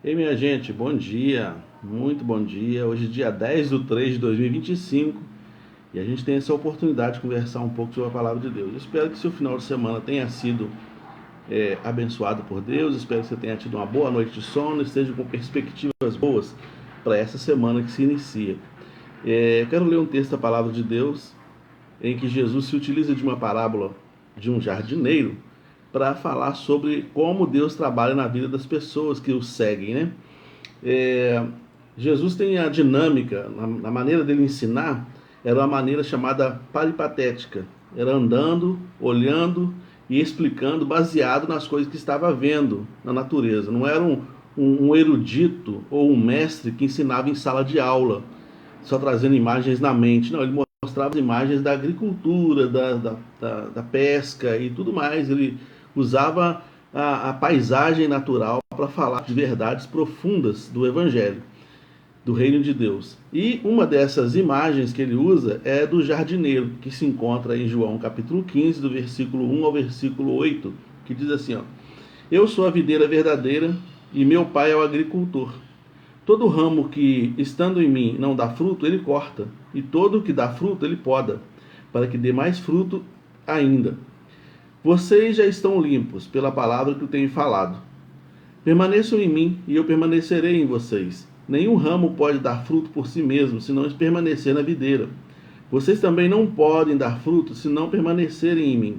Ei, minha gente, bom dia, muito bom dia. Hoje é dia 10 de 3 de 2025 e a gente tem essa oportunidade de conversar um pouco sobre a palavra de Deus. Eu espero que seu final de semana tenha sido abençoado por Deus, espero que você tenha tido uma boa noite de sono, esteja com perspectivas boas para essa semana que se inicia. Eu quero ler um texto da palavra de Deus em que Jesus se utiliza de uma parábola de um jardineiro para falar sobre como Deus trabalha na vida das pessoas que o seguem, né? É, Jesus tem a dinâmica, na maneira dele ensinar, era uma maneira chamada paripatética. Era andando, olhando e explicando baseado nas coisas que estava vendo na natureza. Não era um erudito ou um mestre que ensinava em sala de aula, só trazendo imagens na mente. Não, ele mostrava as imagens da agricultura, da pesca e tudo mais. Ele usava a paisagem natural para falar de verdades profundas do Evangelho, do Reino de Deus. E uma dessas imagens que ele usa é do jardineiro, que se encontra em João capítulo 15, do versículo 1 ao versículo 8, que diz assim, ó: Eu sou a videira verdadeira e meu pai é o agricultor. Todo ramo que, estando em mim, não dá fruto, ele corta, e todo que dá fruto, ele poda, para que dê mais fruto ainda. Vocês já estão limpos pela palavra que eu tenho falado. Permaneçam em mim, e eu permanecerei em vocês. Nenhum ramo pode dar fruto por si mesmo, se não permanecer na videira. Vocês também não podem dar fruto se não permanecerem em mim.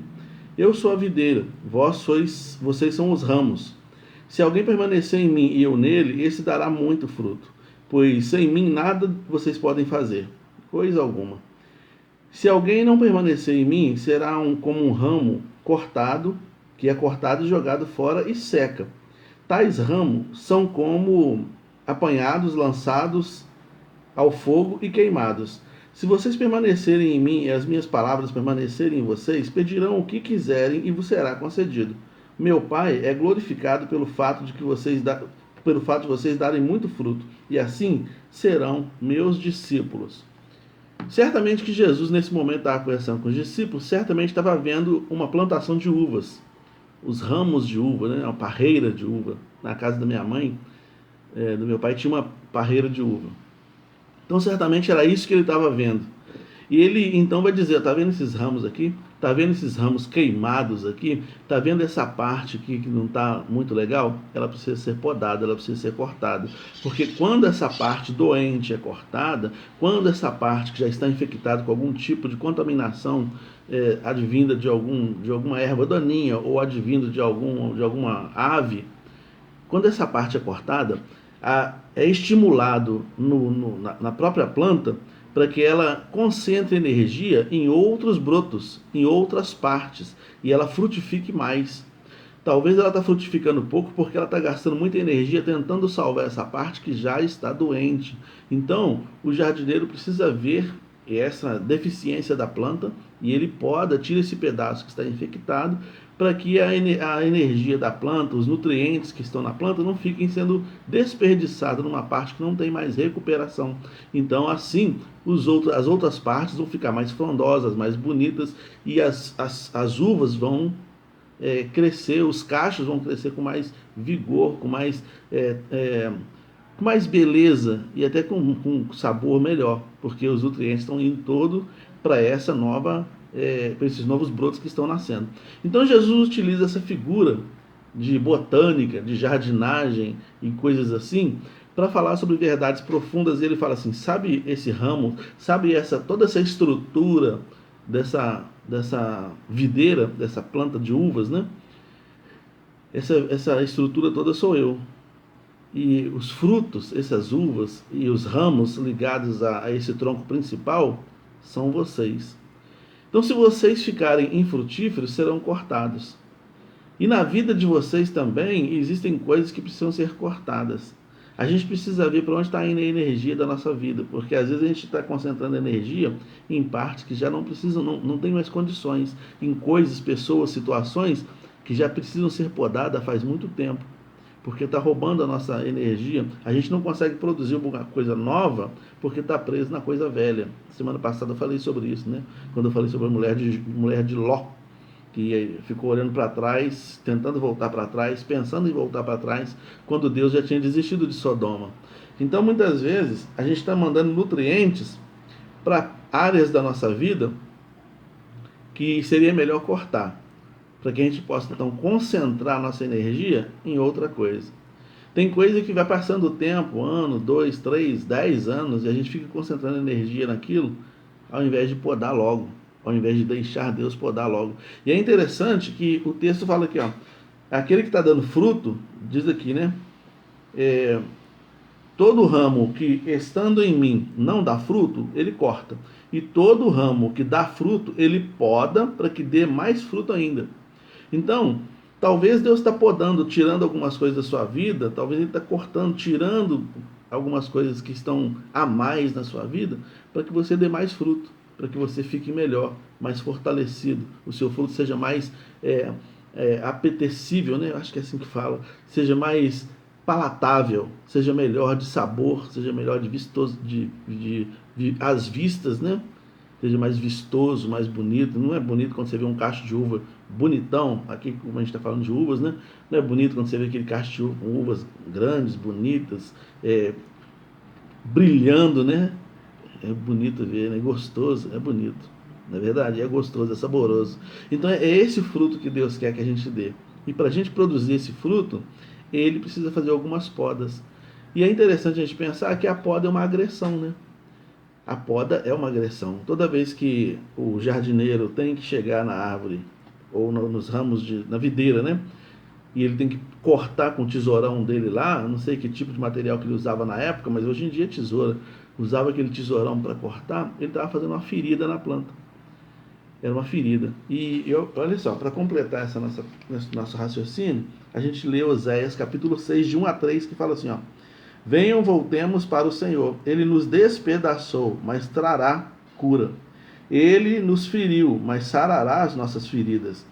Eu sou a videira, vocês são os ramos. Se alguém permanecer em mim e eu nele, esse dará muito fruto, pois sem mim nada vocês podem fazer, coisa alguma. Se alguém não permanecer em mim, será como um ramo cortado, que é cortado e jogado fora e seca. Tais ramos são como apanhados, lançados ao fogo e queimados. Se vocês permanecerem em mim e as minhas palavras permanecerem em vocês, pedirão o que quiserem e vos será concedido. Meu Pai é glorificado pelo fato de vocês darem muito fruto, e assim serão meus discípulos. Certamente que Jesus, nesse momento, estava conversando com os discípulos, certamente estava vendo uma plantação de uvas, os ramos de uva, né? Uma parreira de uva. Na casa da minha mãe, do meu pai, tinha uma parreira de uva. Então, certamente era isso que ele estava vendo. E ele então vai dizer: tá vendo esses ramos aqui? Tá vendo esses ramos queimados aqui? Tá vendo essa parte aqui que não está muito legal? Ela precisa ser podada, ela precisa ser cortada. Porque quando essa parte doente é cortada, quando essa parte que já está infectada com algum tipo de contaminação advinda de alguma erva daninha ou advinda de alguma ave, quando essa parte é cortada, é estimulado na própria planta para que ela concentre energia em outros brotos, em outras partes, e ela frutifique mais. Talvez ela está frutificando pouco porque ela está gastando muita energia tentando salvar essa parte que já está doente. Então, o jardineiro precisa ver essa deficiência da planta e ele poda, tira esse pedaço que está infectado para que a energia da planta, os nutrientes que estão na planta não fiquem sendo desperdiçados numa parte que não tem mais recuperação. Então, assim, as outras partes vão ficar mais frondosas, mais bonitas e as uvas vão crescer, os cachos vão crescer com mais vigor, com mais beleza e até com sabor melhor, porque os nutrientes estão indo todo para essa nova, para esses novos brotos que estão nascendo. Então Jesus utiliza essa figura de botânica, de jardinagem e coisas assim, para falar sobre verdades profundas. Ele fala assim: sabe esse ramo, sabe toda essa estrutura dessa videira, dessa planta de uvas, né? Essa estrutura toda sou eu. E os frutos, essas uvas e os ramos ligados a esse tronco principal são vocês. Então, se vocês ficarem infrutíferos, serão cortados. E na vida de vocês também existem coisas que precisam ser cortadas. A gente precisa ver para onde está indo a energia da nossa vida, porque às vezes a gente está concentrando energia em partes que já não precisam, não tem mais condições, em coisas, pessoas, situações que já precisam ser podadas faz muito tempo, porque está roubando a nossa energia. A gente não consegue produzir alguma coisa nova porque está preso na coisa velha. Semana passada eu falei sobre isso, né? Quando eu falei sobre a mulher de Ló, que ficou olhando para trás, tentando voltar para trás, pensando em voltar para trás, quando Deus já tinha desistido de Sodoma. Então, muitas vezes, a gente está mandando nutrientes para áreas da nossa vida que seria melhor cortar, para que a gente possa, então, concentrar nossa energia em outra coisa. Tem coisa que vai passando o tempo, 1, 2, 3, 10 anos, e a gente fica concentrando energia naquilo, ao invés de podar logo, ao invés de deixar Deus podar logo. E é interessante que o texto fala aqui, ó, aquele que está dando fruto, diz aqui, né? Todo ramo que estando em mim não dá fruto, ele corta. E todo ramo que dá fruto, ele poda para que dê mais fruto ainda. Então, talvez Deus está podando, tirando algumas coisas da sua vida, talvez Ele está cortando, tirando algumas coisas que estão a mais na sua vida, para que você dê mais fruto, para que você fique melhor, mais fortalecido, o seu fruto seja mais apetecível, né? Eu acho que é assim que fala, seja mais palatável, seja melhor de sabor, seja melhor de vistoso, às vistas, né? Seja mais vistoso, mais bonito. Não é bonito quando você vê um cacho de uva bonitão, aqui como a gente está falando de uvas, né? Não é bonito quando você vê aquele cacho de uva com uvas grandes, bonitas, brilhando, né? É bonito ver, né? Gostoso, é bonito. Na verdade, é gostoso, é saboroso. Então é esse fruto que Deus quer que a gente dê. E para a gente produzir esse fruto, ele precisa fazer algumas podas. E é interessante a gente pensar que a poda é uma agressão, né? A poda é uma agressão. Toda vez que o jardineiro tem que chegar na árvore, ou nos ramos, na videira, né? E ele tem que cortar com o tesourão dele lá, não sei que tipo de material que ele usava na época, mas hoje em dia é tesoura. Usava aquele tesourão para cortar, ele estava fazendo uma ferida na planta. Era uma ferida. E olha só, para completar esse nosso raciocínio, a gente lê Oséias capítulo 6, de 1 a 3, que fala assim, ó. Venham, voltemos para o Senhor. Ele nos despedaçou, mas trará cura. Ele nos feriu, mas sarará as nossas feridas.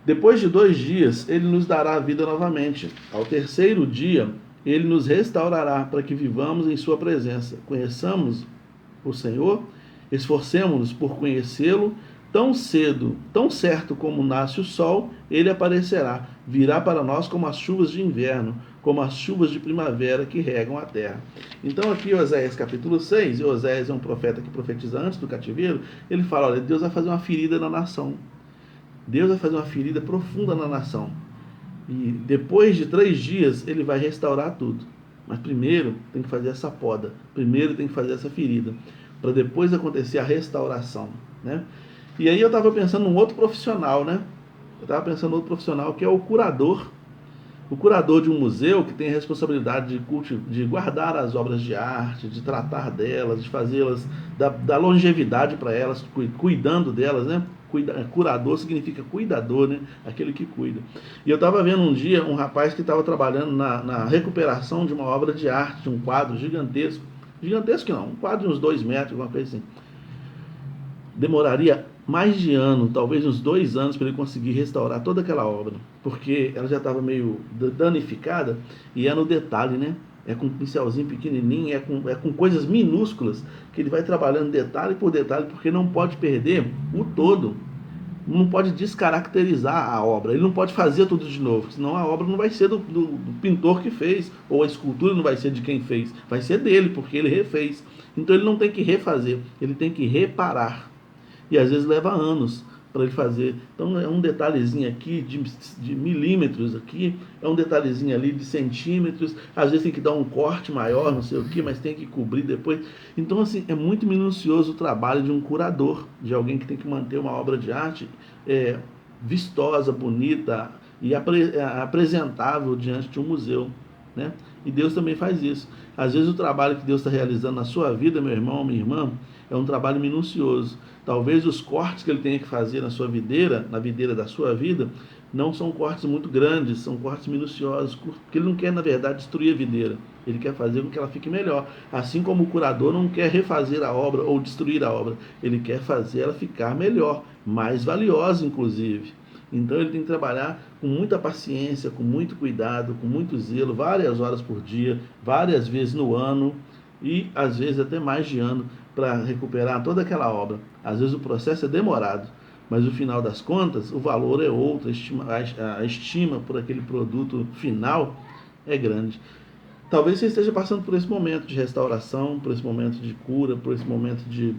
Depois de 2 dias, ele nos dará a vida novamente. Ao terceiro dia, ele nos restaurará para que vivamos em sua presença. Conheçamos o Senhor, esforcemo-nos por conhecê-lo. Tão cedo, tão certo como nasce o sol, ele aparecerá. Virá para nós como as chuvas de inverno, como as chuvas de primavera que regam a terra. Então aqui Oséias capítulo 6, e Oséias é um profeta que profetiza antes do cativeiro, ele fala, olha, Deus vai fazer uma ferida na nação. Deus vai fazer uma ferida profunda na nação. E depois de 3 dias, ele vai restaurar tudo. Mas primeiro tem que fazer essa poda, primeiro tem que fazer essa ferida, para depois acontecer a restauração, né? E aí eu estava pensando num outro profissional, né? Eu estava pensando num outro profissional que é o curador. O curador de um museu que tem a responsabilidade de guardar as obras de arte, de tratar delas, de fazê-las, dar longevidade para elas, cuidando delas, né? Curador significa cuidador, né? Aquele que cuida. E eu estava vendo um dia um rapaz que estava trabalhando na recuperação de uma obra de arte, de um quadro gigantesco. Gigantesco não, um quadro de uns 2 metros, alguma coisa assim. Demoraria mais de ano, talvez uns 2 anos, para ele conseguir restaurar toda aquela obra, porque ela já estava meio danificada, e é no detalhe, né? É com um pincelzinho pequenininho, é com coisas minúsculas, que ele vai trabalhando detalhe por detalhe, porque não pode perder o todo, não pode descaracterizar a obra, ele não pode fazer tudo de novo, senão a obra não vai ser do pintor que fez, ou a escultura não vai ser de quem fez, vai ser dele, porque ele refez. Então ele não tem que refazer, ele tem que reparar. E às vezes leva anos para ele fazer. Então é um detalhezinho aqui de milímetros aqui, é um detalhezinho ali de centímetros, às vezes tem que dar um corte maior, não sei o que, mas tem que cobrir depois. Então assim, é muito minucioso o trabalho de um curador, de alguém que tem que manter uma obra de arte vistosa, bonita e apresentável diante de um museu, né? E Deus também faz isso. Às vezes o trabalho que Deus está realizando na sua vida, meu irmão, minha irmã, é um trabalho minucioso. Talvez os cortes que ele tenha que fazer na sua videira, na videira da sua vida, não são cortes muito grandes, são cortes minuciosos, porque ele não quer, na verdade, destruir a videira. Ele quer fazer com que ela fique melhor. Assim como o curador não quer refazer a obra ou destruir a obra, ele quer fazer ela ficar melhor, mais valiosa, inclusive. Então ele tem que trabalhar com muita paciência, com muito cuidado, com muito zelo, várias horas por dia, várias vezes no ano e às vezes até mais de ano para recuperar toda aquela obra. Às vezes o processo é demorado, mas no final das contas o valor é outro, a estima por aquele produto final é grande. Talvez você esteja passando por esse momento de restauração, por esse momento de cura, por esse momento de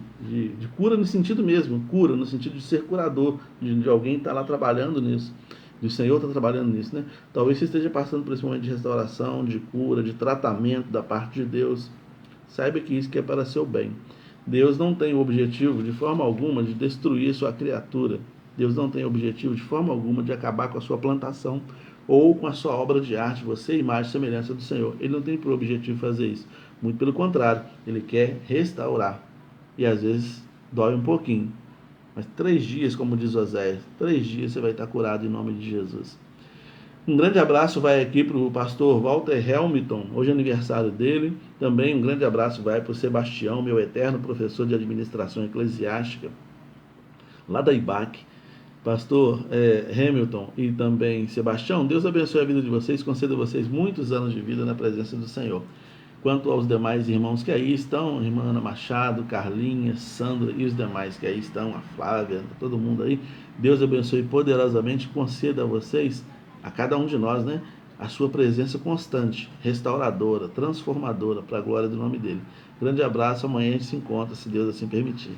cura no sentido mesmo, cura no sentido de ser curador, de alguém estar lá trabalhando nisso, do Senhor estar trabalhando nisso, né? Talvez você esteja passando por esse momento de restauração, de cura, de tratamento da parte de Deus. Saiba que isso é para seu bem. Deus não tem o objetivo de forma alguma de destruir sua criatura. Deus não tem o objetivo de forma alguma de acabar com a sua plantação ou com a sua obra de arte, você é imagem e semelhança do Senhor. Ele não tem por objetivo fazer isso. Muito pelo contrário, ele quer restaurar. E às vezes dói um pouquinho. Mas 3 dias, como diz Oséias, 3 dias você vai estar curado em nome de Jesus. Um grande abraço vai aqui para o pastor Walter Helmiton, hoje é aniversário dele. Também um grande abraço vai para o Sebastião, meu eterno professor de administração eclesiástica, lá da IBAC. Pastor Hamilton e também Sebastião, Deus abençoe a vida de vocês, conceda a vocês muitos anos de vida na presença do Senhor. Quanto aos demais irmãos que aí estão, irmã Ana Machado, Carlinha, Sandra e os demais que aí estão, a Flávia, todo mundo aí, Deus abençoe poderosamente, conceda a vocês, a cada um de nós, né, a sua presença constante, restauradora, transformadora, para a glória do nome dele. Grande abraço, amanhã a gente se encontra, se Deus assim permitir.